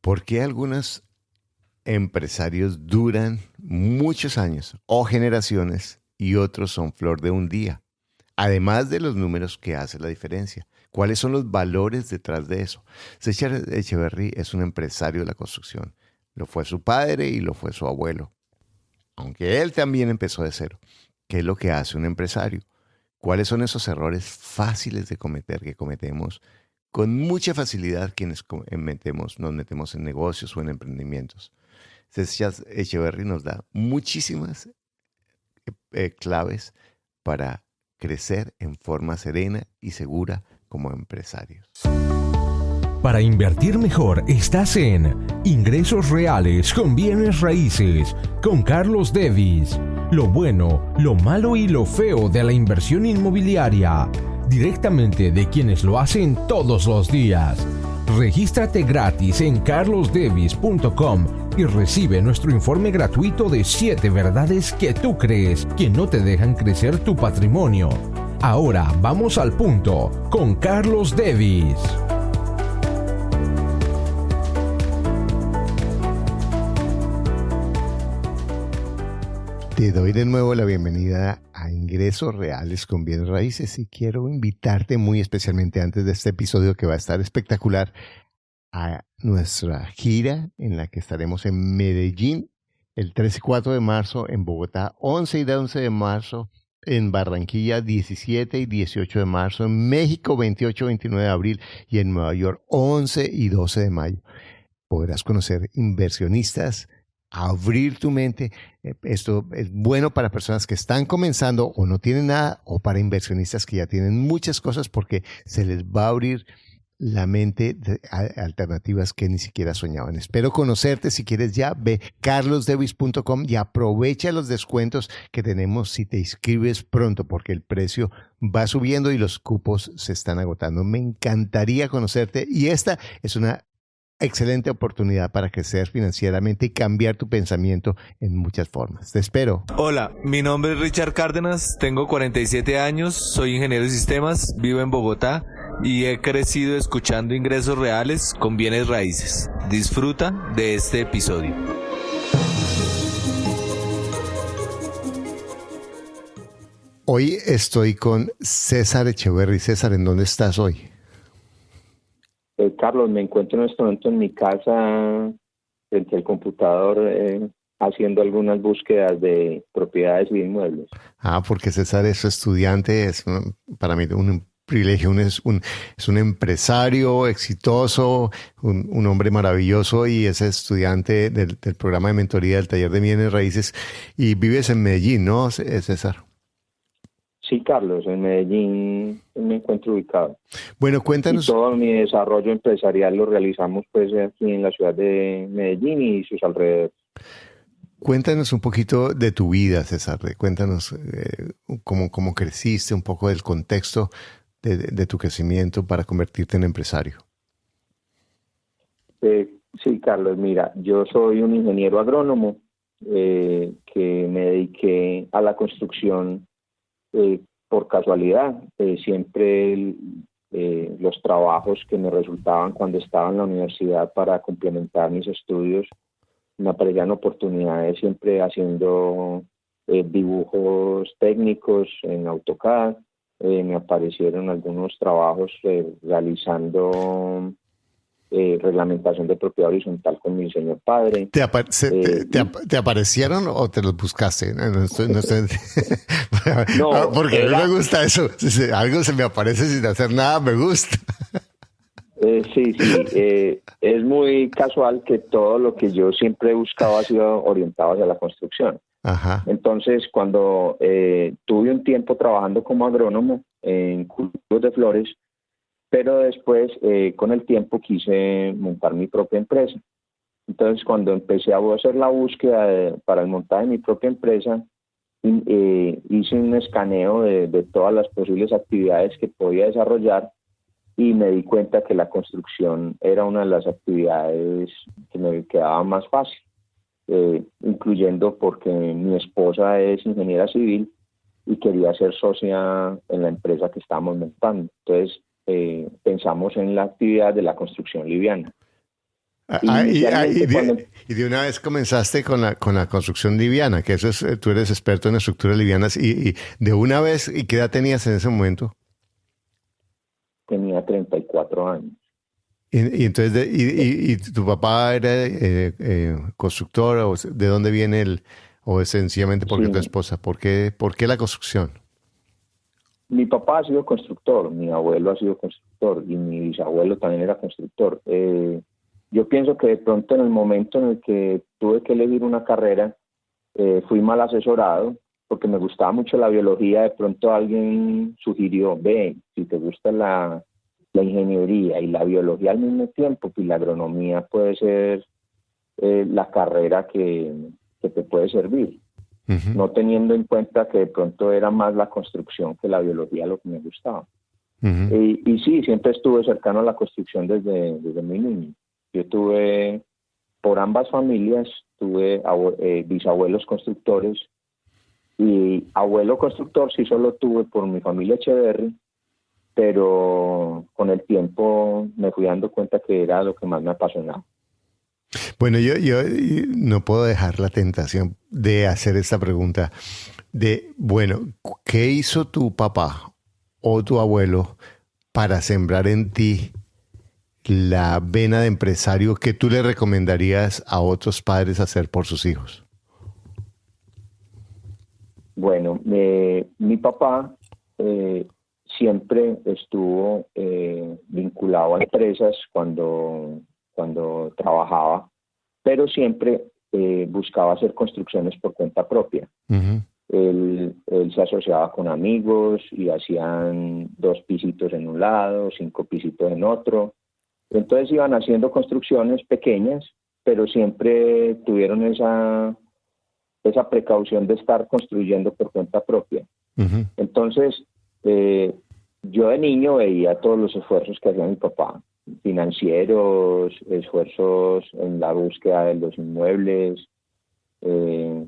¿Por qué algunos empresarios duran muchos años o generaciones y otros son flor de un día? Además de los números que hacen la diferencia. ¿Cuáles son los valores detrás de eso? César Echeverry es un empresario de la construcción. Lo fue su padre y lo fue su abuelo. Aunque él también empezó de cero. ¿Qué es lo que hace un empresario? ¿Cuáles son esos errores fáciles de cometer que cometemos con mucha facilidad quienes nos metemos en negocios o en emprendimientos? César Echeverry nos da muchísimas claves para crecer en forma serena y segura como empresarios. Para invertir mejor estás en Ingresos Reales con Bienes Raíces con Carlos Devis. Lo bueno, lo malo y lo feo de la inversión inmobiliaria, directamente de quienes lo hacen todos los días. Regístrate gratis en carlosdevis.com y recibe nuestro informe gratuito de 7 verdades que tú crees que no te dejan crecer tu patrimonio. Ahora vamos al punto con Carlos Devis. Te doy de nuevo la bienvenida a Ingresos Reales con Bienes Raíces y quiero invitarte muy especialmente antes de este episodio que va a estar espectacular a nuestra gira en la que estaremos en Medellín el 3 y 4 de marzo, en Bogotá 11 y 11 de marzo, en Barranquilla 17 y 18 de marzo, en México 28 y 29 de abril y en Nueva York 11 y 12 de mayo. Podrás conocer inversionistas, abrir tu mente. Esto es bueno para personas que están comenzando o no tienen nada, o para inversionistas que ya tienen muchas cosas, porque se les va a abrir la mente de alternativas que ni siquiera soñaban. Espero conocerte. Si quieres ya, ve carlosdevis.com y aprovecha los descuentos que tenemos si te inscribes pronto, porque el precio va subiendo y los cupos se están agotando. Me encantaría conocerte y esta es una excelente oportunidad para crecer financieramente y cambiar tu pensamiento en muchas formas. Te espero. Hola, mi nombre es Richard Cárdenas, tengo 47 años, soy ingeniero de sistemas, vivo en Bogotá y he crecido escuchando Ingresos Reales con Bienes Raíces. Disfruta de este episodio. Hoy estoy con César Echeverry. César, ¿en dónde estás hoy? Carlos, me encuentro en este momento en mi casa frente al computador haciendo algunas búsquedas de propiedades y inmuebles. Porque César es estudiante, para mí un privilegio, es un empresario exitoso, un hombre maravilloso y es estudiante del programa de mentoría del taller de bienes raíces y vives en Medellín, ¿no, César? Sí, Carlos, en Medellín me encuentro ubicado. Bueno, cuéntanos. Y todo mi desarrollo empresarial lo realizamos pues aquí en la ciudad de Medellín y sus alrededores. Cuéntanos un poquito de tu vida, César. Cuéntanos cómo creciste, un poco del contexto de tu crecimiento para convertirte en empresario. Sí, Carlos, mira, yo soy un ingeniero agrónomo que me dediqué a la construcción por casualidad. Siempre los trabajos que me resultaban cuando estaba en la universidad para complementar mis estudios me aparecían oportunidades siempre haciendo dibujos técnicos en AutoCAD. Me aparecieron algunos trabajos realizando reglamentación de propiedad horizontal con mi señor padre. ¿Te aparecieron o te los buscaste? No, porque a mí me gusta eso. Si algo se me aparece sin hacer nada, me gusta. Sí. Es muy casual que todo lo que yo siempre he buscado ha sido orientado hacia la construcción. Ajá. Entonces, cuando tuve un tiempo trabajando como agrónomo en cultivos de flores, pero después, con el tiempo, quise montar mi propia empresa. Entonces, cuando empecé a hacer la búsqueda para el montaje de mi propia empresa, hice un escaneo de todas las posibles actividades que podía desarrollar y me di cuenta que la construcción era una de las actividades que me quedaba más fácil, incluyendo porque mi esposa es ingeniera civil y quería ser socia en la empresa que estábamos montando. Entonces, pensamos en la actividad de la construcción liviana. Inicialmente, y de una vez comenzaste con la construcción liviana, que eso es, tú eres experto en estructuras livianas, y de una vez, ¿y qué edad tenías en ese momento? tenía 34 años. Y entonces, y tu papá era constructor, o de dónde viene o es sencillamente porque Sí, tu esposa? ¿Por qué la construcción? mi papá ha sido constructor, mi abuelo ha sido constructor y mi bisabuelo también era constructor. Yo pienso que de pronto en el momento en el que tuve que elegir una carrera, fui mal asesorado porque me gustaba mucho la biología. De pronto alguien sugirió, ve, si te gusta la ingeniería y la biología al mismo tiempo, pues la agronomía puede ser la carrera que te puede servir, Ujú. no teniendo en cuenta que de pronto era más la construcción que la biología lo que me gustaba. Ujú. Y sí, siempre estuve cercano a la construcción desde muy niño. Yo tuve, por ambas familias, tuve bisabuelos constructores, y abuelo constructor sí solo tuve por mi familia Echeverry, pero con el tiempo me fui dando cuenta que era lo que más me apasionaba. Bueno, yo no puedo dejar la tentación de hacer esta pregunta bueno, ¿qué hizo tu papá o tu abuelo para sembrar en ti la vena de empresario que tú le recomendarías a otros padres hacer por sus hijos? Bueno, mi papá siempre estuvo vinculado a empresas cuando trabajaba, pero siempre buscaba hacer construcciones por cuenta propia. Ujú. Él se asociaba con amigos y hacían 2 pisitos en un lado, 5 pisitos en otro. Entonces iban haciendo construcciones pequeñas, pero siempre tuvieron esa precaución de estar construyendo por cuenta propia. Ujú. Entonces, yo de niño veía todos los esfuerzos que hacía mi papá, financieros, esfuerzos en la búsqueda de los inmuebles, eh,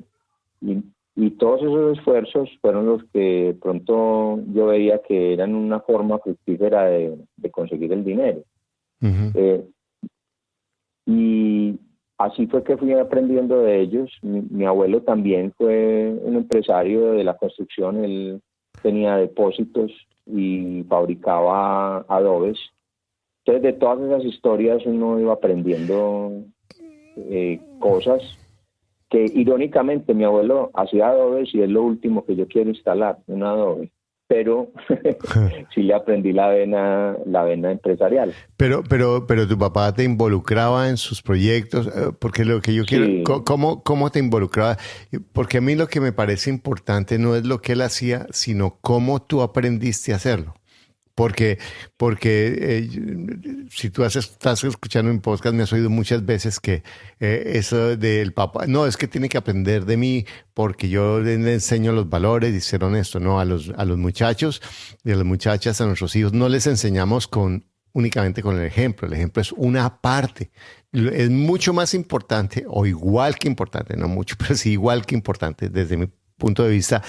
y todos esos esfuerzos fueron los que de pronto yo veía que eran una forma fructífera de conseguir el dinero. Ujú. Eh, y así fue que fui aprendiendo de ellos. Mi abuelo también fue un empresario de la construcción. Él tenía depósitos y fabricaba adobes. Entonces, de todas esas historias uno iba aprendiendo cosas que, irónicamente, mi abuelo hacía adobes y es lo último que yo quiero instalar, un adobe. Pero sí le aprendí la vena empresarial. Pero tu papá te involucraba en sus proyectos, porque lo que yo quiero, Sí. ¿cómo te involucraba? Porque a mí lo que me parece importante no es lo que él hacía, sino cómo tú aprendiste a hacerlo. Porque si tú estás escuchando un podcast, me has oído muchas veces que eso del papá, no, es que tiene que aprender de mí porque yo le enseño los valores y ser honesto, no, a los muchachos y a las muchachas, a nuestros hijos, no les enseñamos únicamente con el ejemplo es una parte. Es mucho más importante, o igual que importante, no mucho, pero sí igual que importante desde mi punto de vista,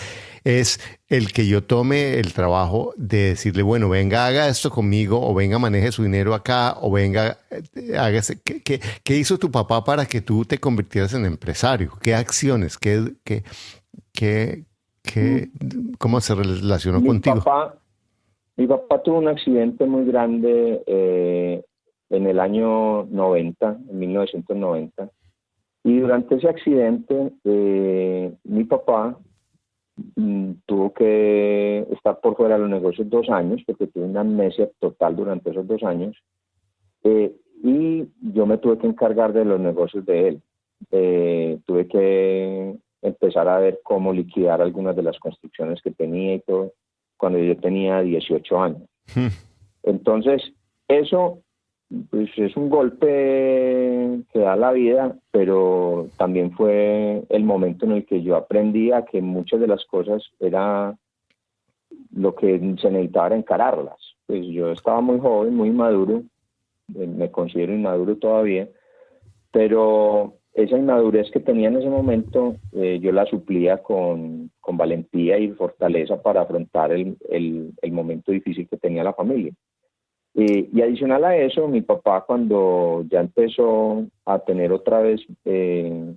es el que yo tome el trabajo de decirle, bueno, venga, haga esto conmigo, o venga, maneje su dinero acá, o venga, hágase. ¿Qué hizo tu papá para que tú te convirtieras en empresario? ¿Qué acciones? Qué, ¿Cómo se relacionó Mi contigo? papá, mi papá tuvo un accidente muy grande en el año 90, en 1990. Y durante ese accidente, mi papá tuvo que estar por fuera de los negocios 2 años, porque tuvo una amnesia total durante esos 2 años. Y yo me tuve que encargar de los negocios de él. Tuve que empezar a ver cómo liquidar algunas de las construcciones que tenía y todo, cuando yo tenía 18 años. Entonces, eso pues es un golpe que da la vida, pero también fue el momento en el que yo aprendí a que muchas de las cosas era lo que se necesitaba era encararlas. Pues yo estaba muy joven, muy inmaduro, me considero inmaduro todavía, pero esa inmadurez que tenía en ese momento yo la suplía con valentía y fortaleza para afrontar el momento difícil que tenía la familia. Y adicional a eso, mi papá cuando ya empezó a tener otra vez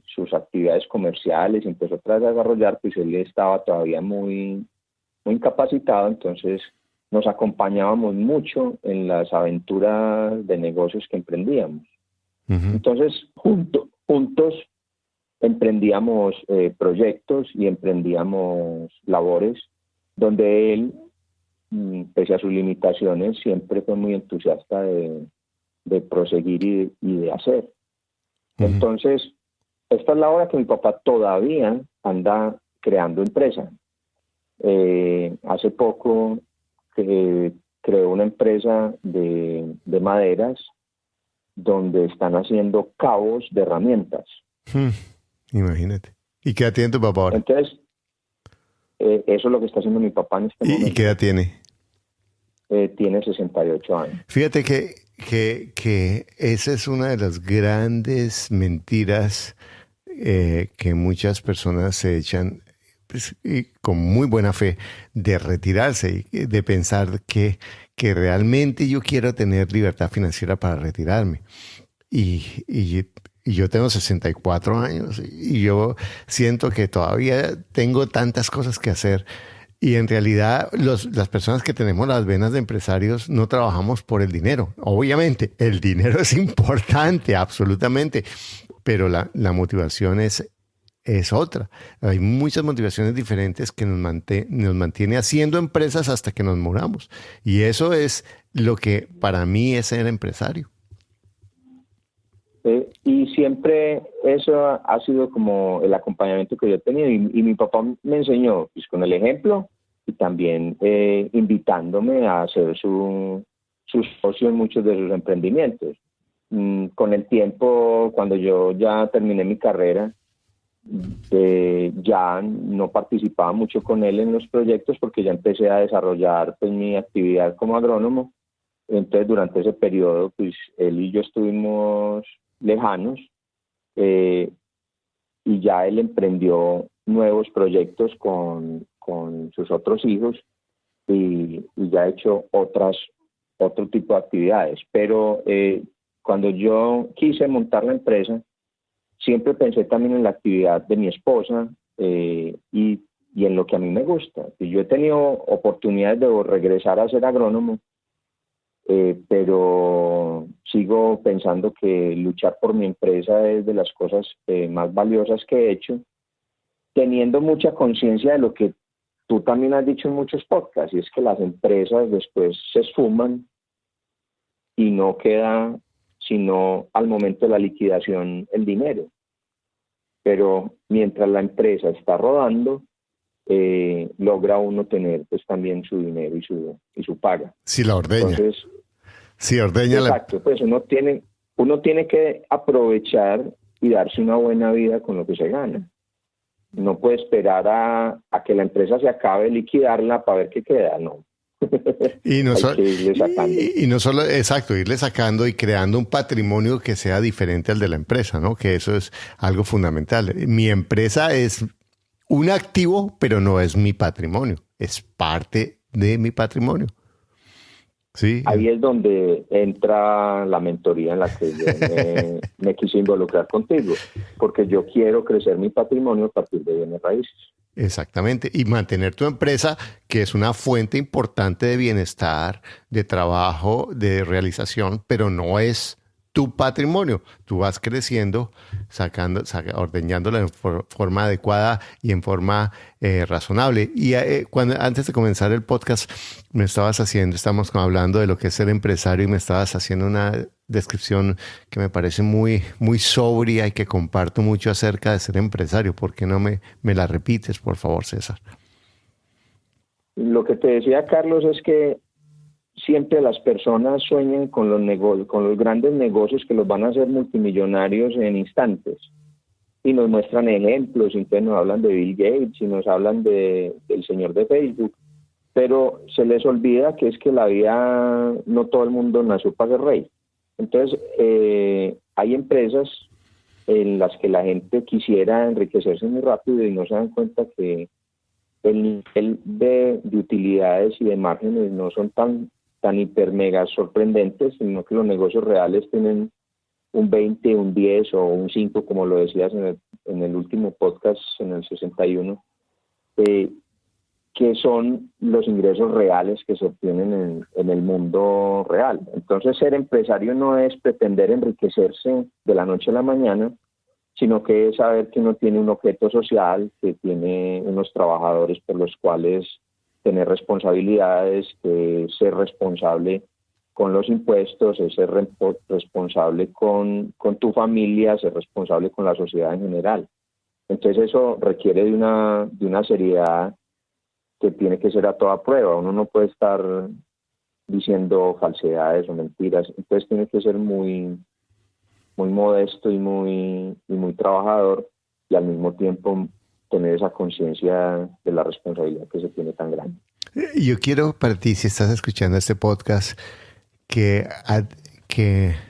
sus actividades comerciales, empezó otra vez a desarrollar, pues él estaba todavía muy, muy incapacitado, entonces nos acompañábamos mucho en las aventuras de negocios que emprendíamos. Ujú. Entonces, juntos emprendíamos proyectos y emprendíamos labores donde él, pese a sus limitaciones, siempre fue muy entusiasta de proseguir y de hacer. Ujú. Entonces, esta es la hora que mi papá todavía anda creando empresa. Hace poco creó una empresa de maderas donde están haciendo cabos de herramientas. Imagínate. ¿Y qué edad tiene tu papá ahora? Entonces, eso es lo que está haciendo mi papá en este ¿Y momento. qué edad tiene? Tiene 68 años. Fíjate que esa es una de las grandes mentiras que muchas personas se echan, pues, y con muy buena fe, de retirarse y de pensar que realmente yo quiero tener libertad financiera para retirarme. Y yo tengo 64 años y yo siento que todavía tengo tantas cosas que hacer. Y en realidad las personas que tenemos las venas de empresarios no trabajamos por el dinero. Obviamente, el dinero es importante, absolutamente, pero la motivación es otra. Hay muchas motivaciones diferentes que nos mantiene haciendo empresas hasta que nos muramos. Y eso es lo que para mí es ser empresario. Y siempre eso ha sido como el acompañamiento que yo he tenido. Y mi papá me enseñó pues, con el ejemplo y también invitándome a ser su socio en muchos de sus emprendimientos. Con el tiempo, cuando yo ya terminé mi carrera, ya no participaba mucho con él en los proyectos porque ya empecé a desarrollar pues, mi actividad como agrónomo. Entonces, durante ese periodo, pues él y yo estuvimos lejanos y ya él emprendió nuevos proyectos con sus otros hijos y ya ha hecho otro tipo de actividades. Pero cuando yo quise montar la empresa, siempre pensé también en la actividad de mi esposa y en lo que a mí me gusta. Y yo he tenido oportunidades de regresar a ser agrónomo, pero sigo pensando que luchar por mi empresa es de las cosas más valiosas que he hecho, teniendo mucha conciencia de lo que tú también has dicho en muchos podcasts, y es que las empresas después se esfuman y no queda sino al momento de la liquidación el dinero. Pero mientras la empresa está rodando, logra uno tener pues también su dinero y su paga. Si la ordeña. Entonces, si ordeña exacto, pues uno tiene que aprovechar y darse una buena vida con lo que se gana. No puede esperar a que la empresa se acabe, liquidarla para ver qué queda, no. Y no, Hay que irle sacando. y no solo, exacto, irle sacando y creando un patrimonio que sea diferente al de la empresa, ¿no? Que eso es algo fundamental. Mi empresa es un activo, pero no es mi patrimonio. Es parte de mi patrimonio. Sí. Ahí es donde entra la mentoría en la que yo me quise involucrar contigo, porque yo quiero crecer mi patrimonio a partir de bienes raíces. Exactamente, y mantener tu empresa, que es una fuente importante de bienestar, de trabajo, de realización, pero no es tu patrimonio. Tú vas creciendo, ordeñándola en forma adecuada y en forma razonable. Y antes de comenzar el podcast, estamos hablando de lo que es ser empresario y me estabas haciendo una descripción que me parece muy, muy sobria y que comparto mucho acerca de ser empresario. ¿Por qué no me la repites, por favor, César? Lo que te decía, Carlos, es que siempre las personas sueñan con los grandes negocios que los van a hacer multimillonarios en instantes. Y nos muestran ejemplos, entonces nos hablan de Bill Gates y nos hablan del señor de Facebook. Pero se les olvida que es que la vida, no todo el mundo nació para ser rey. Entonces, hay empresas en las que la gente quisiera enriquecerse muy rápido y no se dan cuenta que el nivel de utilidades y de márgenes no son tan tan hiper mega sorprendentes, sino que los negocios reales tienen un 20, un 10 o un 5, como lo decías en el último podcast, en el 61, que son los ingresos reales que se obtienen en el mundo real. Entonces, ser empresario no es pretender enriquecerse de la noche a la mañana, sino que es saber que uno tiene un objeto social, que tiene unos trabajadores por los cuales tener responsabilidades, que ser responsable con los impuestos, es ser responsable con tu familia, ser responsable con la sociedad en general. Entonces eso requiere de una seriedad que tiene que ser a toda prueba. Uno no puede estar diciendo falsedades o mentiras, entonces tiene que ser muy, muy modesto y muy trabajador, y al mismo tiempo tener esa conciencia de la responsabilidad que se tiene tan grande. Yo quiero para ti, si estás escuchando este podcast, que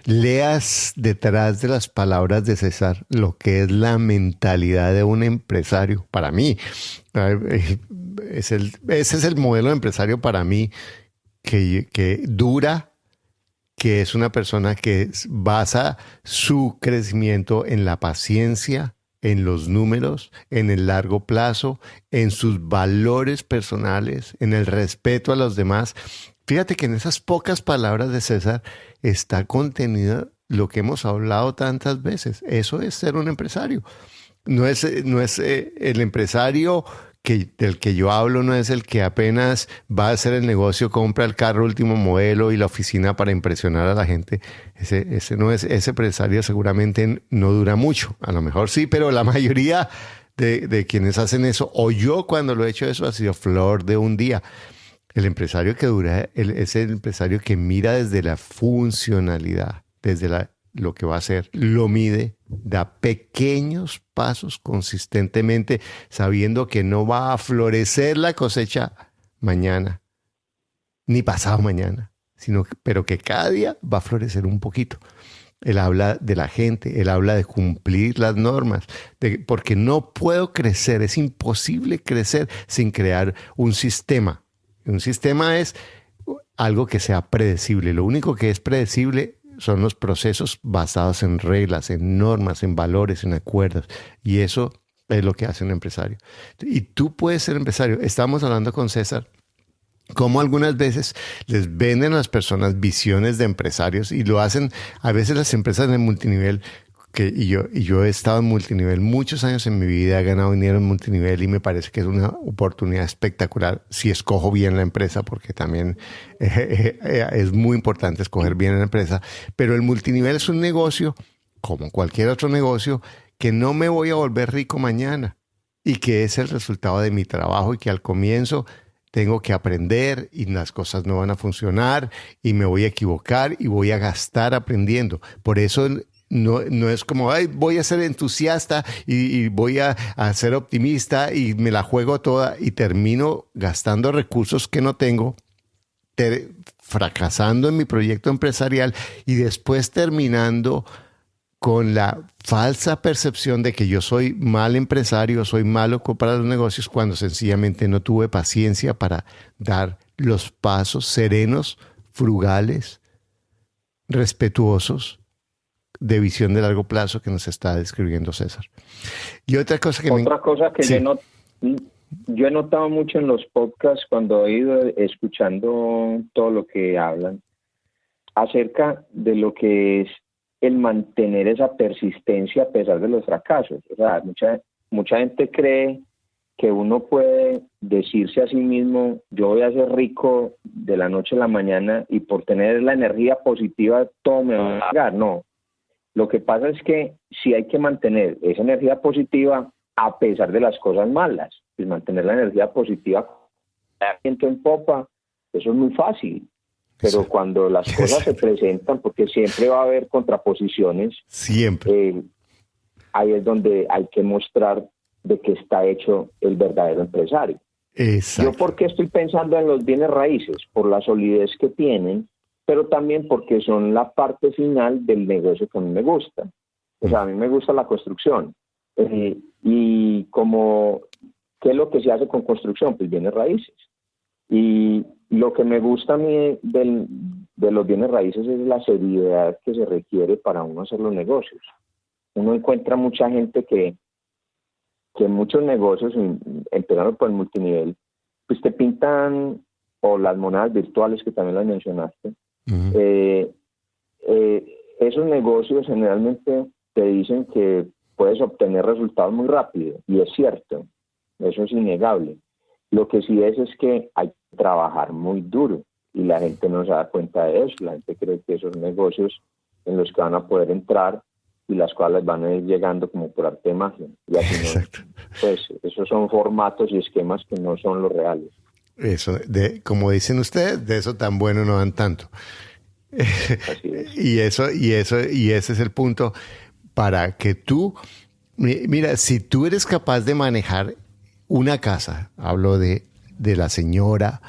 leas detrás de las palabras de César lo que es la mentalidad de un empresario. Para mí, ese es el modelo de empresario para mí, que dura, que es una persona que basa su crecimiento en la paciencia, en los números, en el largo plazo, en sus valores personales, en el respeto a los demás. Fíjate que en esas pocas palabras de César está contenido lo que hemos hablado tantas veces. Eso es ser un empresario. No es el empresario del que yo hablo, no es el que apenas va a hacer el negocio, compra el carro último modelo y la oficina para impresionar a la gente. Ese empresario seguramente no dura mucho. A lo mejor sí, pero la mayoría de quienes hacen eso, o yo cuando lo he hecho eso, ha sido flor de un día. El empresario que dura es el empresario que mira desde la funcionalidad, desde lo que va a hacer, lo mide, da pequeños pasos consistentemente, sabiendo que no va a florecer la cosecha mañana, ni pasado mañana, pero que cada día va a florecer un poquito. Él habla de la gente, él habla de cumplir las normas, porque no puedo crecer, es imposible crecer sin crear un sistema. Un sistema es algo que sea predecible. Lo único que es predecible son los procesos basados en reglas, en normas, en valores, en acuerdos. Y eso es lo que hace un empresario. Y tú puedes ser empresario. Estábamos hablando con César cómo algunas veces les venden a las personas visiones de empresarios y lo hacen a veces las empresas de multinivel. Y yo he estado en multinivel muchos años en mi vida, he ganado dinero en multinivel y me parece que es una oportunidad espectacular si escojo bien la empresa, porque también es muy importante escoger bien la empresa. Pero el multinivel es un negocio, como cualquier otro negocio, que no me voy a volver rico mañana y que es el resultado de mi trabajo y que al comienzo tengo que aprender y las cosas no van a funcionar y me voy a equivocar y voy a gastar aprendiendo. Por eso no es como, ay, voy a ser entusiasta y voy a ser optimista y me la juego toda y termino gastando recursos que no tengo, fracasando en mi proyecto empresarial y después terminando con la falsa percepción de que yo soy mal empresario, soy malo para los negocios, cuando sencillamente no tuve paciencia para dar los pasos serenos, frugales, respetuosos, de visión de largo plazo que nos está describiendo César. Y otra cosa que sí. Yo he notado mucho en los podcasts cuando he ido escuchando todo lo que hablan acerca de lo que es el mantener esa persistencia a pesar de los fracasos. O sea, mucha gente cree que uno puede decirse a sí mismo, yo voy a ser rico de la noche a la mañana y por tener la energía positiva todo me va a llegar. No. Lo que pasa es que sí hay que mantener esa energía positiva a pesar de las cosas malas. Pues mantener la energía positiva viento en popa, eso es muy fácil. Pero cuando las cosas se presentan, porque siempre va a haber contraposiciones, siempre. Ahí es donde hay que mostrar de qué está hecho el verdadero empresario. Exacto. Yo, ¿por qué estoy pensando en los bienes raíces? Por la solidez que tienen, pero también porque son la parte final del negocio que a mí me gusta. O sea, a mí me gusta la construcción. Y como, ¿qué es lo que se hace con construcción? Pues bienes raíces. Y Lo que me gusta a mí de los bienes raíces es la seriedad que se requiere para uno hacer los negocios. Uno encuentra mucha gente que muchos negocios, empezando por el multinivel, pues te pintan, o las monedas virtuales que también las mencionaste. Uh-huh. Esos negocios generalmente te dicen que puedes obtener resultados muy rápido, y es cierto, eso es innegable. Lo que sí es que hay que trabajar muy duro, y la gente no se da cuenta de eso. La gente cree que esos negocios en los que van a poder entrar y las cuales van a ir llegando como por arte de magia. Y así no, pues esos son formatos y esquemas que no son los reales. Eso, como dicen ustedes, de eso tan bueno no dan tanto. Así es. y ese es el punto para que tú, mira, si tú eres capaz de manejar una casa, hablo de la señora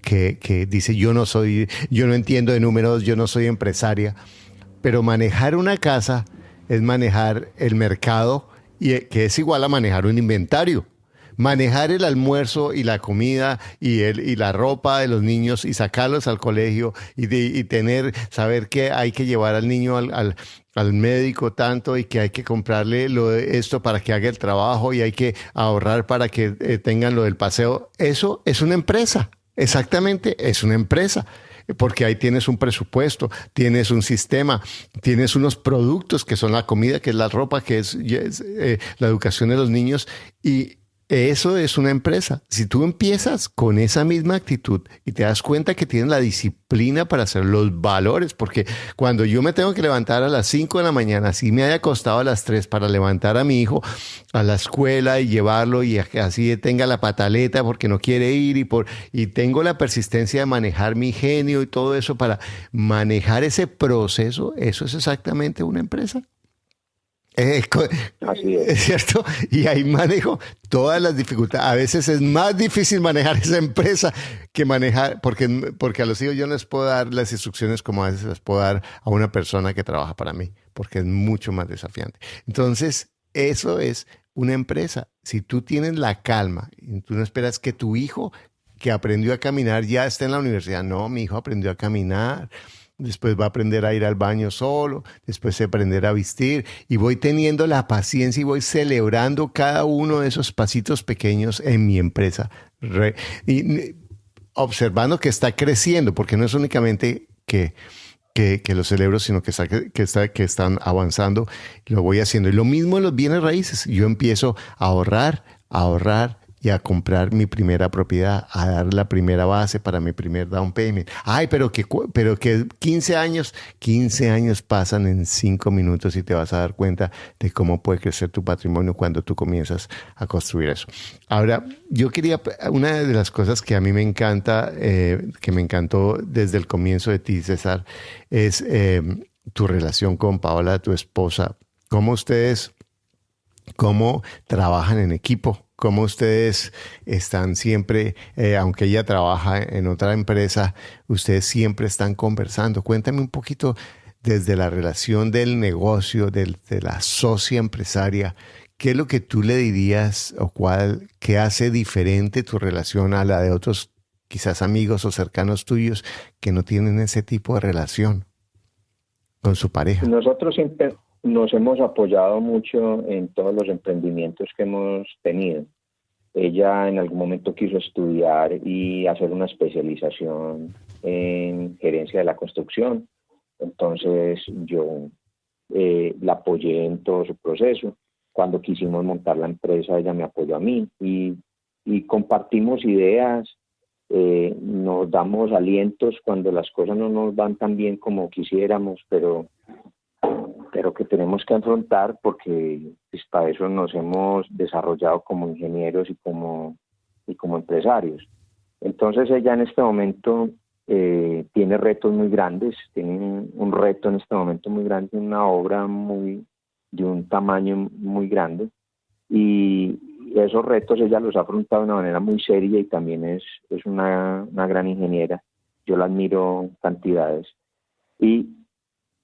que dice yo no entiendo de números, yo no soy empresaria, pero manejar una casa es manejar el mercado, y que es igual a manejar un inventario. Manejar el almuerzo y la comida y la ropa de los niños y sacarlos al colegio y saber que hay que llevar al niño al médico tanto y que hay que comprarle esto para que haga el trabajo y hay que ahorrar para que tengan lo del paseo. Eso es una empresa. Exactamente, es una empresa. Porque ahí tienes un presupuesto, tienes un sistema, tienes unos productos que son la comida, que es la ropa, que es la educación de los niños, y eso es una empresa. Si tú empiezas con esa misma actitud y te das cuenta que tienes la disciplina para hacer los valores, porque cuando yo me tengo que levantar a las 5 de la mañana, así me haya costado a las 3 para levantar a mi hijo a la escuela y llevarlo y así tenga la pataleta porque no quiere ir y tengo la persistencia de manejar mi genio y todo eso para manejar ese proceso, eso es exactamente una empresa. Así es cierto, y ahí manejo todas las dificultades. A veces es más difícil manejar esa empresa que manejar, porque a los hijos yo no les puedo dar las instrucciones como a veces las puedo dar a una persona que trabaja para mí, porque es mucho más desafiante. Entonces, eso es una empresa. Si tú tienes la calma y tú no esperas que tu hijo que aprendió a caminar ya esté en la universidad. No, mi hijo aprendió a caminar. Después va a aprender a ir al baño solo, después a aprender a vestir, y voy teniendo la paciencia y voy celebrando cada uno de esos pasitos pequeños en mi empresa, y observando que está creciendo, porque no es únicamente que lo celebro, sino que están avanzando, lo voy haciendo. Y lo mismo en los bienes raíces, yo empiezo a ahorrar y a comprar mi primera propiedad, a dar la primera base para mi primer down payment. Ay, pero que 15 años pasan en 5 minutos y te vas a dar cuenta de cómo puede crecer tu patrimonio cuando tú comienzas a construir eso. Ahora, una de las cosas que a mí me encanta, que me encantó desde el comienzo de ti, César, es tu relación con Paola, tu esposa. ¿Cómo trabajan en equipo? Cómo ustedes están siempre, aunque ella trabaja en otra empresa, ustedes siempre están conversando. Cuéntame un poquito desde la relación del negocio, de la socia empresaria. ¿Qué es lo que tú le dirías o qué hace diferente tu relación a la de otros quizás amigos o cercanos tuyos que no tienen ese tipo de relación con su pareja? Nosotros siempre nos hemos apoyado mucho en todos los emprendimientos que hemos tenido. Ella en algún momento quiso estudiar y hacer una especialización en gerencia de la construcción. Entonces yo la apoyé en todo su proceso. Cuando quisimos montar la empresa, ella me apoyó a mí y compartimos ideas, nos damos alientos cuando las cosas no nos van tan bien como quisiéramos, pero que tenemos que afrontar porque pues, para eso nos hemos desarrollado como ingenieros y como empresarios. Entonces ella en este momento tiene retos muy grandes, tiene un reto en este momento muy grande, una obra de un tamaño muy grande, y esos retos ella los ha afrontado de una manera muy seria y también es una gran ingeniera. Yo la admiro cantidades. Y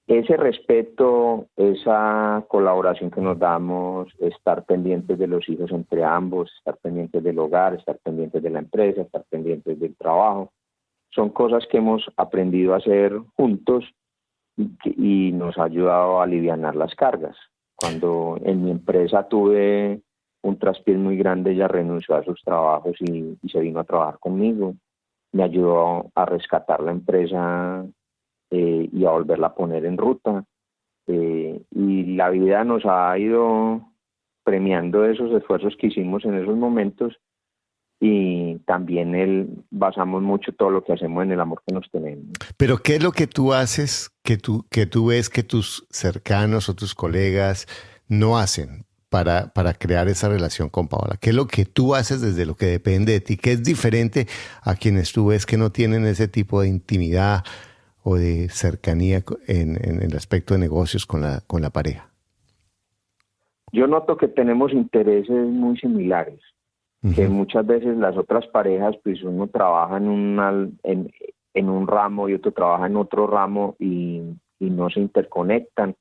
ese respeto, esa colaboración que nos damos, estar pendientes de los hijos entre ambos, estar pendientes del hogar, estar pendientes de la empresa, estar pendientes del trabajo, son cosas que hemos aprendido a hacer juntos y nos ha ayudado a alivianar las cargas. Cuando en mi empresa tuve un traspiés muy grande, ella renunció a sus trabajos y se vino a trabajar conmigo. Me ayudó a rescatar la empresa y a volverla a poner en ruta. Y la vida nos ha ido premiando esos esfuerzos que hicimos en esos momentos, y también basamos mucho todo lo que hacemos en el amor que nos tenemos. Pero ¿qué es lo que tú haces que tú ves que tus cercanos o tus colegas no hacen para crear esa relación con Paola? ¿Qué es lo que tú haces desde lo que depende de ti? ¿Qué es diferente a quienes tú ves que no tienen ese tipo de intimidad o de cercanía en el aspecto de negocios con la pareja? Yo noto que tenemos intereses muy similares. Que muchas veces las otras parejas, pues uno trabaja en un ramo y otro trabaja en otro ramo y no se interconectan.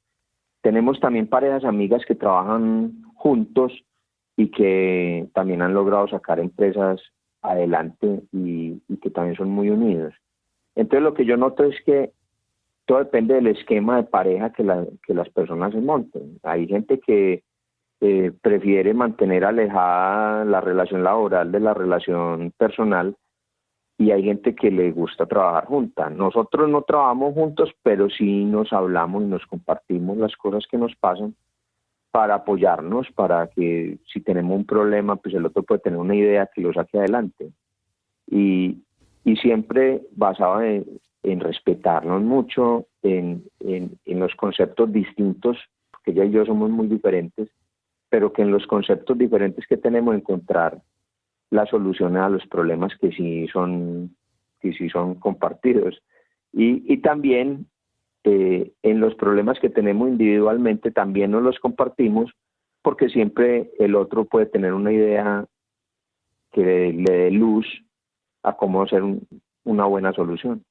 Tenemos también parejas amigas que trabajan juntos y que también han logrado sacar empresas adelante y que también son muy unidos. Entonces lo que yo noto es que todo depende del esquema de pareja que las personas se monten. Hay gente que prefiere mantener alejada la relación laboral de la relación personal, y hay gente que le gusta trabajar junta. Nosotros no trabajamos juntos, pero sí nos hablamos y nos compartimos las cosas que nos pasan para apoyarnos, para que si tenemos un problema, pues el otro puede tener una idea que lo saque adelante. Y siempre basado en respetarnos mucho, en los conceptos distintos, porque ella y yo somos muy diferentes, pero que en los conceptos diferentes que tenemos encontrar las soluciones a los problemas que sí son compartidos. Y también en los problemas que tenemos individualmente también nos los compartimos, porque siempre el otro puede tener una idea que le dé luz a cómo hacer una buena solución.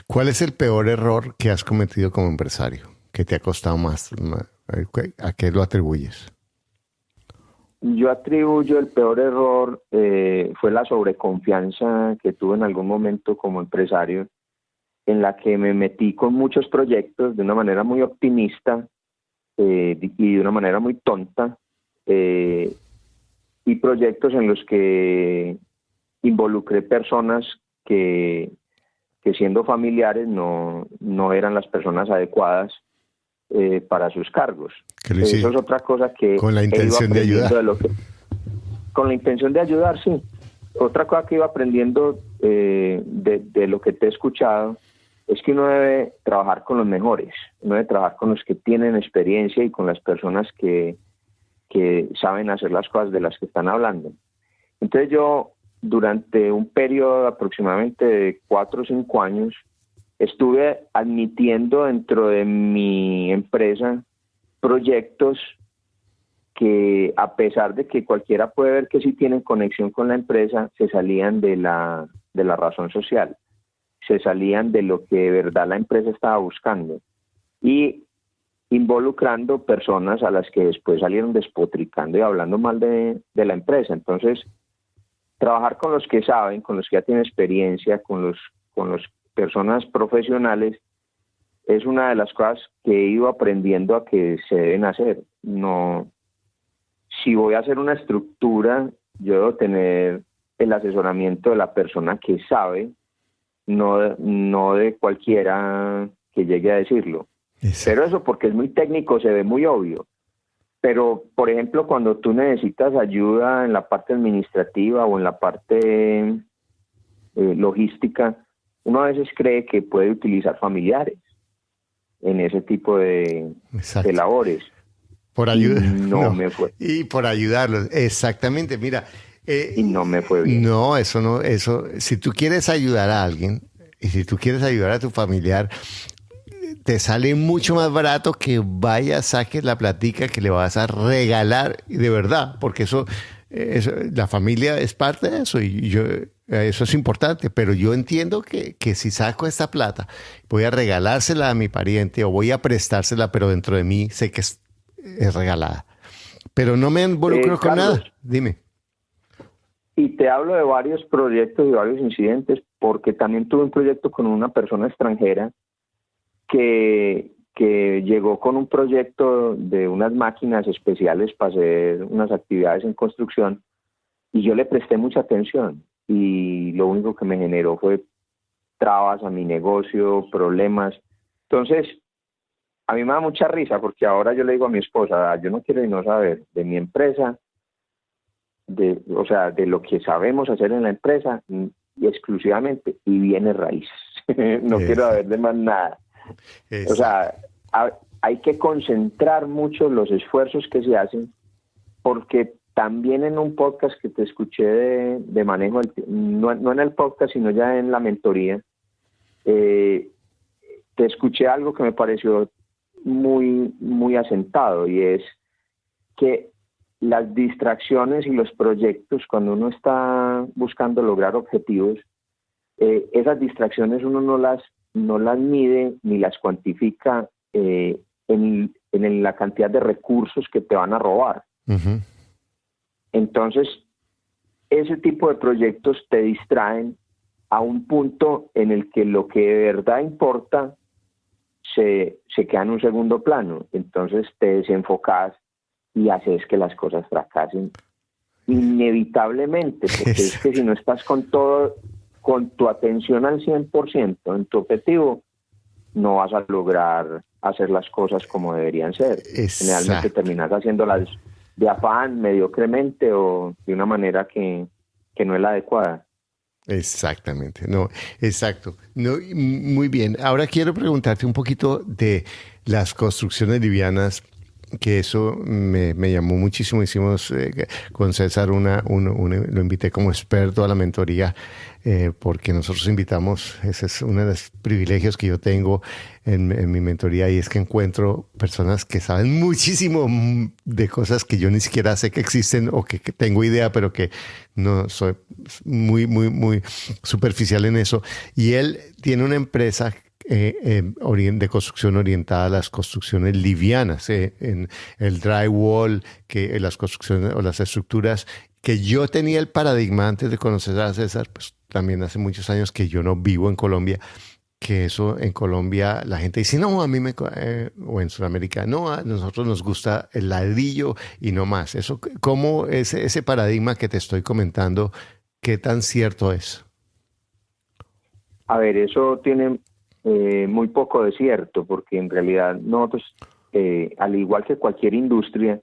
¿Cuál es el peor error que has cometido como empresario? ¿Qué te ha costado más? ¿A qué lo atribuyes? Yo atribuyo el peor error, fue la sobreconfianza que tuve en algún momento como empresario, en la que me metí con muchos proyectos de una manera muy optimista y de una manera muy tonta, y proyectos en los que involucré personas que siendo familiares no eran las personas adecuadas para sus cargos. Eso es otra cosa que con la intención de ayudar. Con la intención de ayudar, sí. Otra cosa que iba aprendiendo de lo que te he escuchado es que uno debe trabajar con los mejores, uno debe trabajar con los que tienen experiencia y con las personas que saben hacer las cosas de las que están hablando. Entonces yo, durante un periodo aproximadamente de 4 o 5 años, estuve admitiendo dentro de mi empresa proyectos que, a pesar de que cualquiera puede ver que sí tienen conexión con la empresa, se salían de la razón social, se salían de lo que de verdad la empresa estaba buscando, y involucrando personas a las que después salieron despotricando y hablando mal de la empresa. Entonces, trabajar con los que saben, con los que ya tienen experiencia, con los personas profesionales, es una de las cosas que he ido aprendiendo a que se deben hacer. No, si voy a hacer una estructura, yo debo tener el asesoramiento de la persona que sabe, no de cualquiera que llegue a decirlo. Exacto. Pero eso, porque es muy técnico, se ve muy obvio. Pero, por ejemplo, cuando tú necesitas ayuda en la parte administrativa o en la parte logística, uno a veces cree que puede utilizar familiares en ese tipo de labores. Por ayuda. No me fue. Y por ayudarlos, exactamente. Mira. Y no me fue bien. No, eso. Si tú quieres ayudar a alguien y si tú quieres ayudar a tu familiar, te sale mucho más barato que vayas, saques la platica que le vas a regalar, de verdad, porque eso la familia es parte de eso y eso es importante, pero yo entiendo que si saco esta plata, voy a regalársela a mi pariente o voy a prestársela, pero dentro de mí sé que es regalada. Pero no me involucro con nada. Dime. Y te hablo de varios proyectos y varios incidentes porque también tuve un proyecto con una persona extranjera que llegó con un proyecto de unas máquinas especiales para hacer unas actividades en construcción, y yo le presté mucha atención, y lo único que me generó fue trabas a mi negocio, problemas. Entonces, a mí me da mucha risa, porque ahora yo le digo a mi esposa, yo no quiero no saber de mi empresa, o sea, de lo que sabemos hacer en la empresa, y exclusivamente, y bienes raíces. No quiero saber de más nada. O sea, hay que concentrar mucho los esfuerzos que se hacen, porque también en un podcast que te escuché de manejo, no en el podcast, sino ya en la mentoría, te escuché algo que me pareció muy, muy asentado, y es que las distracciones y los proyectos, cuando uno está buscando lograr objetivos, esas distracciones uno no las mide ni las cuantifica en la cantidad de recursos que te van a robar. Uh-huh. Entonces, ese tipo de proyectos te distraen a un punto en el que lo que de verdad importa se queda en un segundo plano. Entonces te desenfocas y haces que las cosas fracasen inevitablemente, porque es que si no estás con tu atención al 100% en tu objetivo, no vas a lograr hacer las cosas como deberían ser. Exacto. Generalmente terminas haciéndolas de afán, mediocremente, o de una manera que no es la adecuada. Exactamente, no, exacto. No, muy bien. Ahora quiero preguntarte un poquito de las construcciones livianas, que eso me llamó muchísimo. Hicimos con César lo invité como experto a la mentoría, porque nosotros invitamos, ese es uno de los privilegios que yo tengo en mi mentoría, y es que encuentro personas que saben muchísimo de cosas que yo ni siquiera sé que existen, o que tengo idea, pero que no soy muy, muy, muy superficial en eso. Y él tiene una empresa de construcción orientada a las construcciones livianas, en el drywall, que las construcciones o las estructuras, que yo tenía el paradigma antes de conocer a César, pues también hace muchos años que yo no vivo en Colombia, que eso en Colombia la gente dice, no, a mí o en Sudamérica, no, a nosotros nos gusta el ladrillo y no más. Eso, ¿cómo ese paradigma que te estoy comentando, qué tan cierto es? A ver, eso tiene muy poco de cierto, porque en realidad nosotros, al igual que cualquier industria,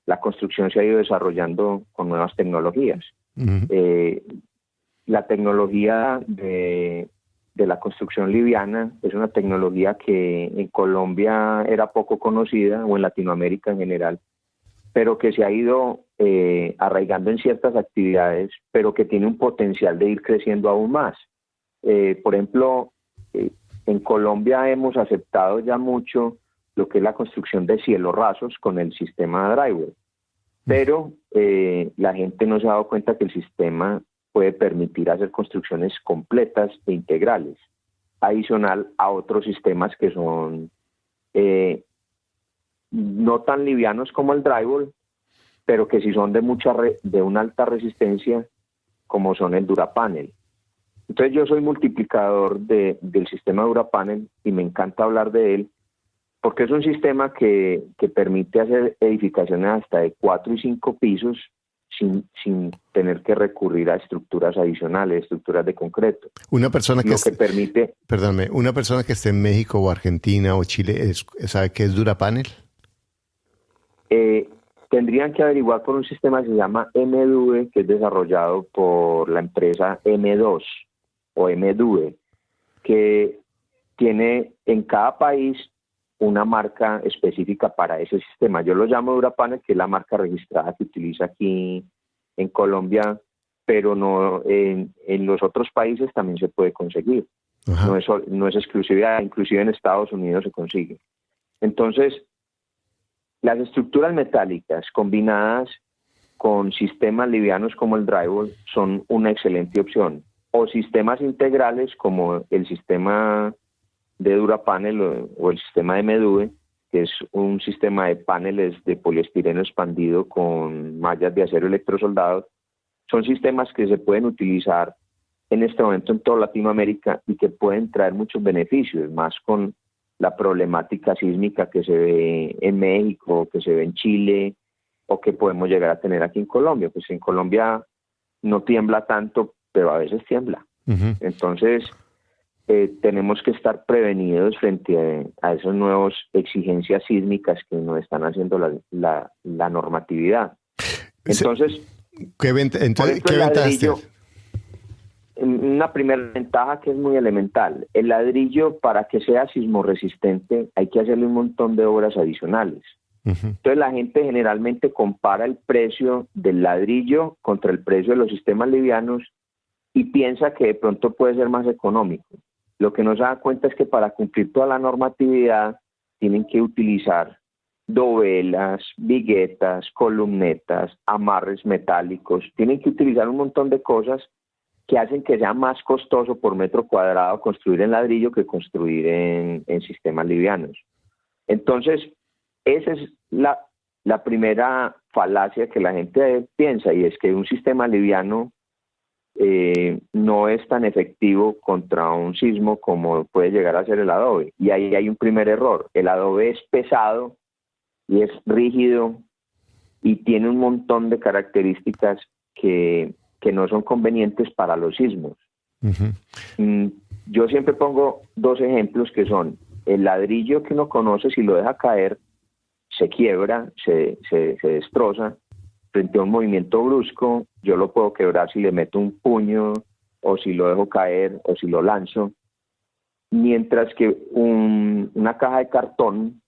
la construcción se ha ido desarrollando con nuevas tecnologías. Uh-huh. La tecnología de la construcción liviana es una tecnología que en Colombia era poco conocida, o en Latinoamérica en general, pero que se ha ido arraigando en ciertas actividades, pero que tiene un potencial de ir creciendo aún más. Por ejemplo, en Colombia hemos aceptado ya mucho lo que es la construcción de cielos rasos con el sistema drywall, pero la gente no se ha dado cuenta que el sistema puede permitir hacer construcciones completas e integrales, adicional a otros sistemas que son no tan livianos como el drywall, pero que sí son de una alta resistencia, como son el Durapanel. Entonces yo soy multiplicador del sistema Durapanel, y me encanta hablar de él, porque es un sistema que permite hacer edificaciones hasta de 4 y 5 pisos sin tener que recurrir a estructuras adicionales, estructuras de concreto. Una persona que una persona que esté en México o Argentina o Chile, ¿sabe qué es Durapanel? Tendrían que averiguar por un sistema que se llama MDUE, que es desarrollado por la empresa M2 o MDUE, que tiene en cada país una marca específica para ese sistema. Yo lo llamo Durapanel, que es la marca registrada que utiliza aquí en Colombia, pero no en los otros países también se puede conseguir. No es exclusividad, inclusive en Estados Unidos se consigue. Entonces, las estructuras metálicas combinadas con sistemas livianos como el drywall son una excelente opción, o sistemas integrales como el sistema de Durapanel o el sistema de MDUE, que es un sistema de paneles de poliestireno expandido con mallas de acero electrosoldado. Son sistemas que se pueden utilizar en este momento en toda Latinoamérica y que pueden traer muchos beneficios, más con la problemática sísmica que se ve en México, que se ve en Chile, o que podemos llegar a tener aquí en Colombia. Pues en Colombia no tiembla tanto, pero a veces tiembla. Ujú. Entonces, tenemos que estar prevenidos frente a esas nuevas exigencias sísmicas que nos están haciendo la normatividad. Entonces, ¿Qué por ejemplo, ¿qué el ventajas ladrillo, tienes? una primera ventaja que es muy elemental. El ladrillo, para que sea sismorresistente, hay que hacerle un montón de obras adicionales. Ujú. Entonces la gente generalmente compara el precio del ladrillo contra el precio de los sistemas livianos y piensa que de pronto puede ser más económico. Lo que no se da cuenta es que para cumplir toda la normatividad tienen que utilizar dovelas, viguetas, columnetas, amarres metálicos. Tienen que utilizar un montón de cosas que hacen que sea más costoso por metro cuadrado construir en ladrillo que construir en sistemas livianos. Entonces, esa es la primera falacia que la gente piensa, y es que un sistema liviano no es tan efectivo contra un sismo como puede llegar a ser el adobe. Y ahí hay un primer error. El adobe es pesado y es rígido y tiene un montón de características que no son convenientes para los sismos. Ujú. Yo siempre pongo dos ejemplos que son el ladrillo que uno conoce, si lo deja caer, se quiebra, se destroza. Frente a un movimiento brusco, yo lo puedo quebrar si le meto un puño, o si lo dejo caer, o si lo lanzo. Mientras que una caja de cartón,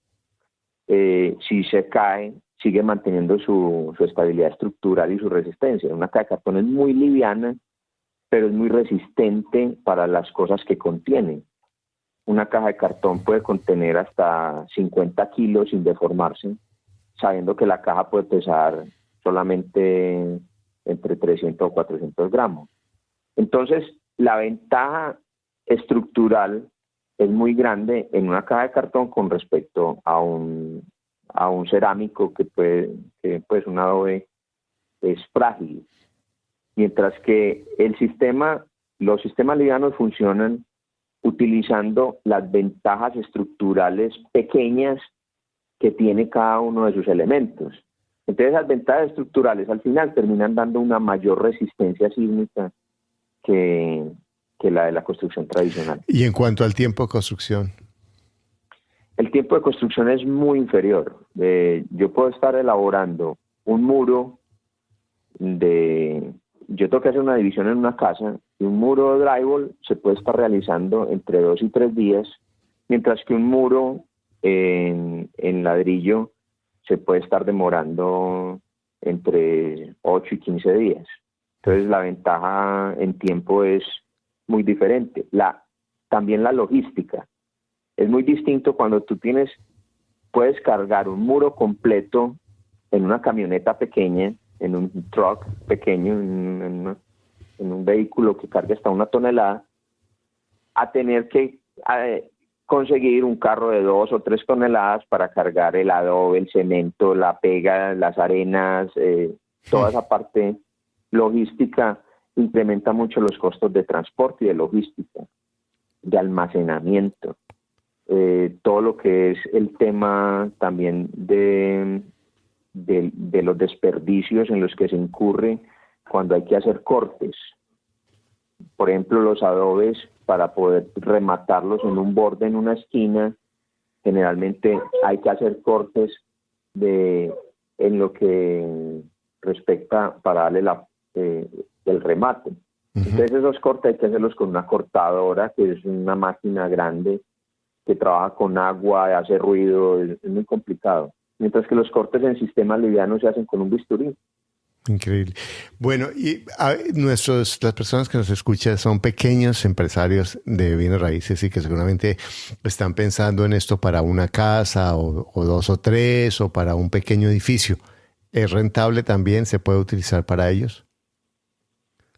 si se cae, sigue manteniendo su estabilidad estructural y su resistencia. Una caja de cartón es muy liviana, pero es muy resistente para las cosas que contiene. Una caja de cartón puede contener hasta 50 kilos sin deformarse, sabiendo que la caja puede pesar solamente entre 300 o 400 gramos. Entonces, la ventaja estructural es muy grande en una caja de cartón con respecto a un cerámico que pues un adobe es frágil. Mientras que los sistemas livianos funcionan utilizando las ventajas estructurales pequeñas que tiene cada uno de sus elementos. Entonces, las ventajas estructurales al final terminan dando una mayor resistencia sísmica que la de la construcción tradicional. Y en cuanto al tiempo de construcción. El tiempo de construcción es muy inferior. Yo puedo estar elaborando un muro yo tengo que hacer una división en una casa, y un muro de drywall se puede estar realizando entre 2 y 3 días, mientras que un muro en ladrillo se puede estar demorando entre 8 y 15 días. Entonces la ventaja en tiempo es muy diferente. También la logística. Es muy distinto cuando tú puedes cargar un muro completo en una camioneta pequeña, en un truck pequeño, en un vehículo que cargue hasta 1 tonelada, a tener que conseguir un carro de 2 o 3 toneladas para cargar el adobe, el cemento, la pega, las arenas, toda esa parte logística incrementa mucho los costos de transporte y de logística, de almacenamiento. Todo lo que es el tema también de los desperdicios en los que se incurre cuando hay que hacer cortes. Por ejemplo, los adobes, para poder rematarlos en un borde, en una esquina, generalmente hay que hacer cortes en lo que respecta para darle el remate. Entonces esos cortes hay que hacerlos con una cortadora, que es una máquina grande que trabaja con agua, hace ruido, es muy complicado. Mientras que los cortes en sistemas livianos se hacen con un bisturí. Increíble. Bueno, y las personas que nos escuchan son pequeños empresarios de bienes raíces y que seguramente están pensando en esto para una casa o 2 o 3 o para un pequeño edificio. ¿Es rentable también? ¿Se puede utilizar para ellos?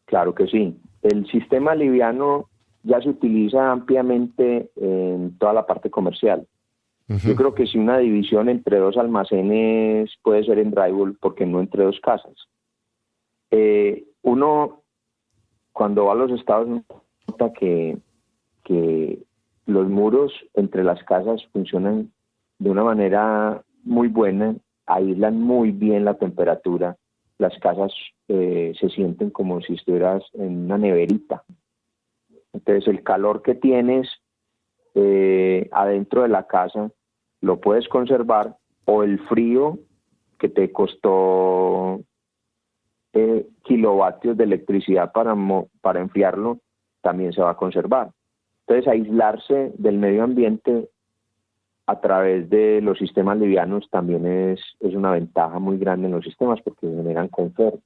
Claro que sí. El sistema liviano ya se utiliza ampliamente en toda la parte comercial. Yo creo que si una división entre 2 almacenes puede ser en drywall, porque no entre 2 casas. Uno cuando va a los estados nota que los muros entre las casas funcionan de una manera muy buena, aíslan muy bien la temperatura. Las casas se sienten como si estuvieras en una neverita. Entonces el calor que tienes adentro de la casa lo puedes conservar, o el frío que te costó kilovatios de electricidad para enfriarlo también se va a conservar. Entonces aislarse del medio ambiente a través de los sistemas livianos también es una ventaja muy grande en los sistemas porque generan confort.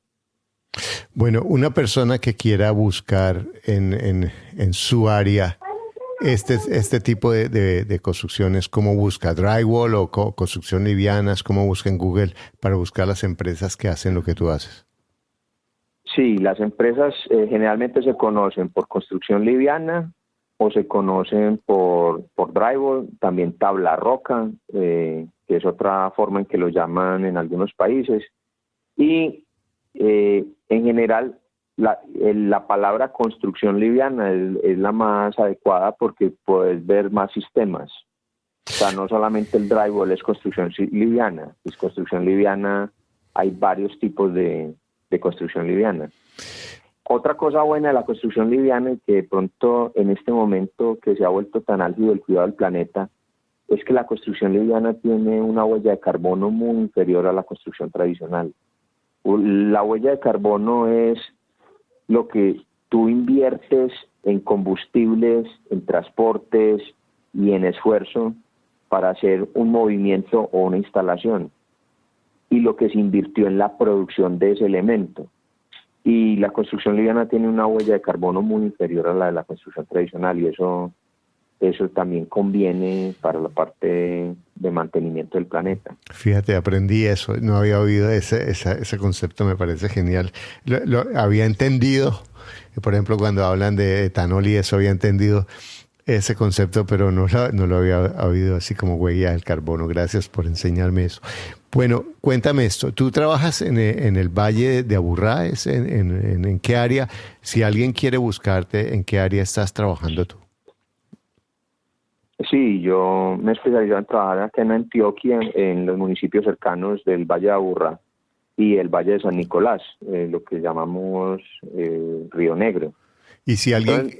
Bueno, una persona que quiera buscar en su área este tipo de construcciones, ¿cómo busca? ¿Drywall o construcción livianas? ¿Cómo busca en Google para buscar las empresas que hacen lo que tú haces? Sí, las empresas generalmente se conocen por construcción liviana o se conocen por drywall, también tabla roca, que es otra forma en que lo llaman en algunos países. Y en general la palabra construcción liviana es la más adecuada porque puedes ver más sistemas. O sea, no solamente el drywall es construcción liviana, es construcción liviana, hay varios tipos de construcción liviana. Otra cosa buena de la construcción liviana y que de pronto en este momento que se ha vuelto tan álgido el cuidado del planeta es que la construcción liviana tiene una huella de carbono muy inferior a la construcción tradicional. La huella de carbono es lo que tú inviertes en combustibles, en transportes y en esfuerzo para hacer un movimiento o una instalación, y lo que se invirtió en la producción de ese elemento. Y la construcción liviana tiene una huella de carbono muy inferior a la de la construcción tradicional, y eso también conviene para la parte de mantenimiento del planeta. Fíjate, aprendí eso, no había oído ese concepto, me parece genial. Lo había entendido, por ejemplo, cuando hablan de etanol y eso, había entendido ese concepto, pero no lo había oído así como huella del carbono. Gracias por enseñarme eso. Bueno, cuéntame esto. Tú trabajas en el Valle de Aburrá, ¿en qué área? Si alguien quiere buscarte, ¿en qué área estás trabajando tú? Sí, yo me he especializado en trabajar acá en Antioquia, en los municipios cercanos del Valle de Aburrá y el Valle de San Nicolás, lo que llamamos Río Negro. Y si alguien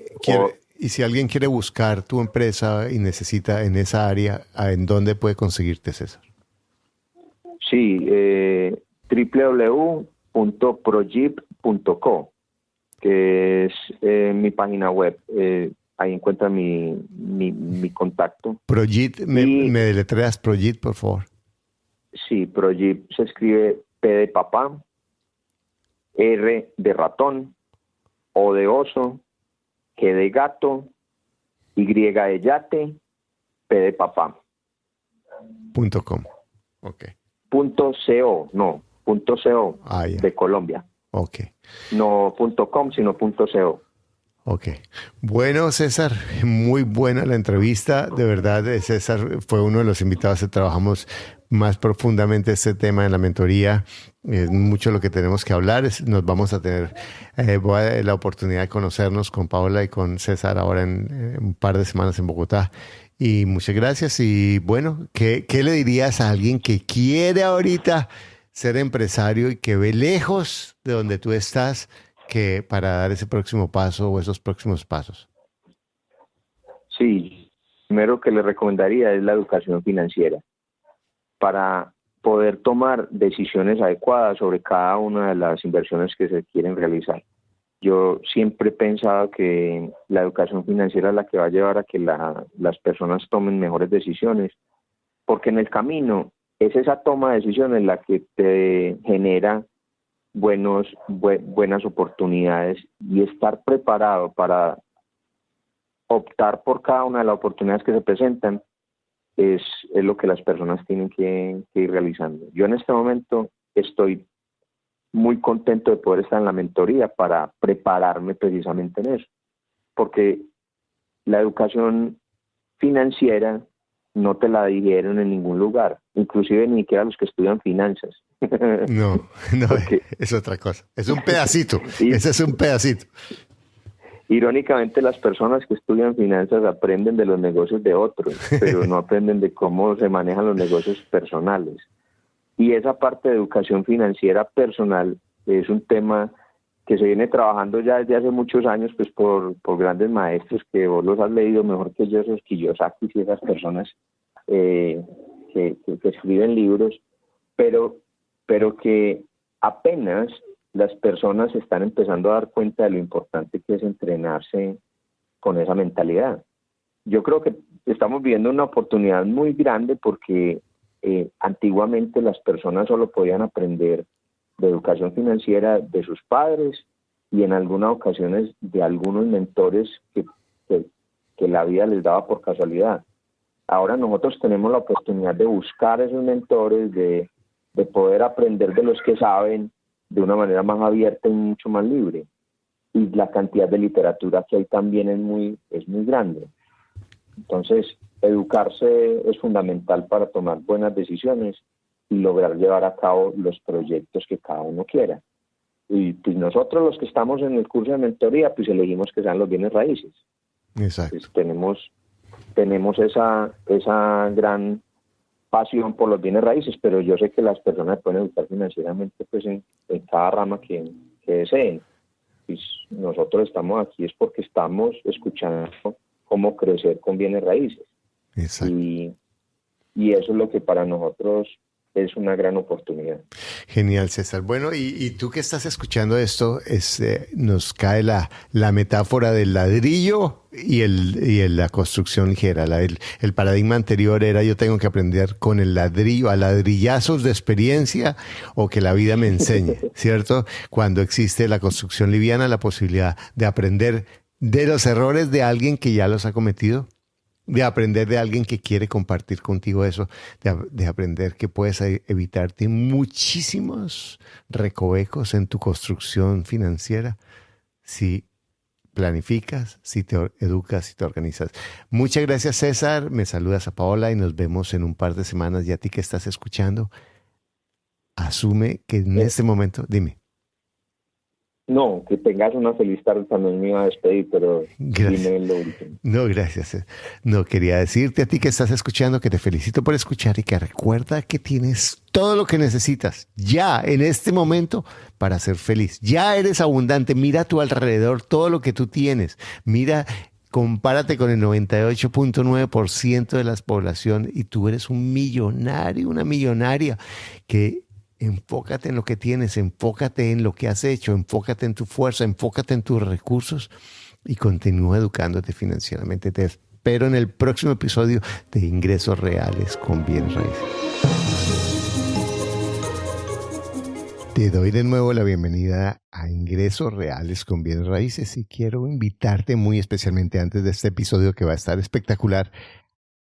quiere buscar tu empresa y necesita en esa área, ¿en dónde puede conseguirte, César? Sí, www.projip.co, que es mi página web. Ahí encuentra mi contacto. Projip, ¿me deletreas Projip, por favor? Sí, Projip se escribe P de papá, R de ratón, O de oso, G de gato, Y de yate, P de papá. .com. Ok. .co, no, .co, ya. de Colombia. Ok. No .com, sino .co. Ok. Bueno, César, muy buena la entrevista. De verdad, César fue uno de los invitados que trabajamos más profundamente este tema en la mentoría. Es mucho lo que tenemos que hablar. Nos vamos a tener la oportunidad de conocernos con Paola y con César ahora en un par de semanas en Bogotá. Y muchas gracias. Y bueno, ¿qué le dirías a alguien que quiere ahorita ser empresario y que ve lejos de donde tú estás, que para dar ese próximo paso o esos próximos pasos? Sí, primero que le recomendaría es la educación financiera para poder tomar decisiones adecuadas sobre cada una de las inversiones que se quieren realizar. Yo siempre he pensado que la educación financiera es la que va a llevar a que las personas tomen mejores decisiones, porque en el camino es esa toma de decisiones la que te genera buenas oportunidades, y estar preparado para optar por cada una de las oportunidades que se presentan es lo que las personas tienen que ir realizando. Yo en este momento estoy muy contento de poder estar en la mentoría para prepararme precisamente en eso, porque la educación financiera no te la dijeron en ningún lugar, inclusive ni siquiera los que estudian finanzas. No, porque es otra cosa. Es un pedacito. Ese es un pedacito. Irónicamente, las personas que estudian finanzas aprenden de los negocios de otros, pero no aprenden de cómo se manejan los negocios personales. Y esa parte de educación financiera personal es un tema que se viene trabajando ya desde hace muchos años, pues por grandes maestros que vos los has leído mejor que yo, esos Kiyosaki y esas personas que escriben libros, pero que apenas las personas se están empezando a dar cuenta de lo importante que es entrenarse con esa mentalidad. Yo creo que estamos viviendo una oportunidad muy grande porque antiguamente las personas solo podían aprender de educación financiera de sus padres y en algunas ocasiones de algunos mentores que la vida les daba por casualidad. Ahora nosotros tenemos la oportunidad de buscar esos mentores, de poder aprender de los que saben de una manera más abierta y mucho más libre. Y la cantidad de literatura que hay también es muy grande. Entonces, educarse es fundamental para tomar buenas decisiones y lograr llevar a cabo los proyectos que cada uno quiera. Y pues nosotros los que estamos en el curso de mentoría, pues elegimos que sean los bienes raíces. Exacto. Pues tenemos esa gran pasión por los bienes raíces, pero yo sé que las personas pueden educar financieramente pues en cada rama que deseen. Pues nosotros estamos aquí es porque estamos escuchando cómo crecer con bienes raíces. Exacto. Y eso es lo que para nosotros es una gran oportunidad. Genial, César. Bueno, y tú que estás escuchando esto, nos cae la metáfora del ladrillo y la construcción ligera. El paradigma anterior era yo tengo que aprender con el ladrillo, a ladrillazos de experiencia o que la vida me enseñe, ¿cierto? Cuando existe la construcción liviana, la posibilidad de aprender de los errores de alguien que ya los ha cometido, de aprender de alguien que quiere compartir contigo eso, de aprender que puedes evitarte muchísimos recovecos en tu construcción financiera si planificas, si te educas, si te organizas. Muchas gracias, César. Me saludas a Paola y nos vemos en un par de semanas. Y a ti que estás escuchando, asume que en este momento, dime. No, que tengas una feliz tarde, también me iba a despedir, pero dime lo último. No, gracias. No, quería decirte a ti que estás escuchando que te felicito por escuchar y que recuerda que tienes todo lo que necesitas ya en este momento para ser feliz. Ya eres abundante, mira a tu alrededor todo lo que tú tienes. Mira, compárate con el 98.9% de la población y tú eres un millonario, una millonaria que... Enfócate en lo que tienes, enfócate en lo que has hecho, enfócate en tu fuerza, enfócate en tus recursos y continúa educándote financieramente. Te espero en el próximo episodio de Ingresos Reales con Bienes Raíces. Te doy de nuevo la bienvenida a Ingresos Reales con Bienes Raíces y quiero invitarte muy especialmente antes de este episodio que va a estar espectacular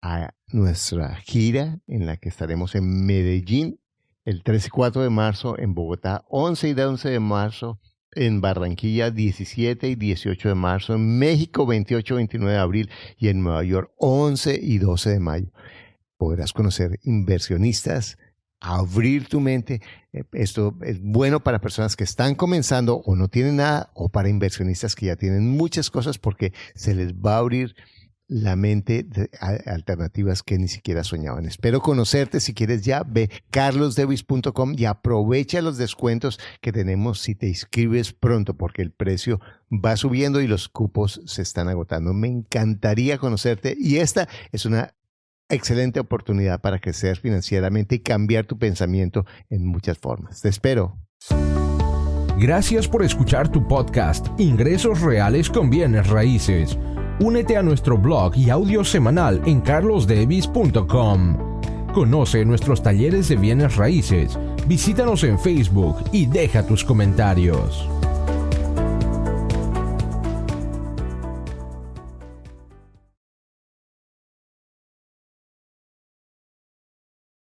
a nuestra gira en la que estaremos en Medellín el 3 y 4 de marzo, en Bogotá 11 y 11 de marzo, en Barranquilla 17 y 18 de marzo, en México 28 y 29 de abril y en Nueva York 11 y 12 de mayo. Podrás conocer inversionistas, abrir tu mente. Esto es bueno para personas que están comenzando o no tienen nada, o para inversionistas que ya tienen muchas cosas porque se les va a abrir la mente de alternativas que ni siquiera soñaban. Espero conocerte. Si quieres ya, ve carlosdevis.com y aprovecha los descuentos que tenemos si te inscribes pronto, porque el precio va subiendo y los cupos se están agotando. Me encantaría conocerte y esta es una excelente oportunidad para crecer financieramente y cambiar tu pensamiento en muchas formas. Te espero. Gracias por escuchar tu podcast Ingresos Reales con Bienes Raíces. Únete a nuestro blog y audio semanal en carlosdevis.com. Conoce nuestros talleres de bienes raíces, visítanos en Facebook y deja tus comentarios.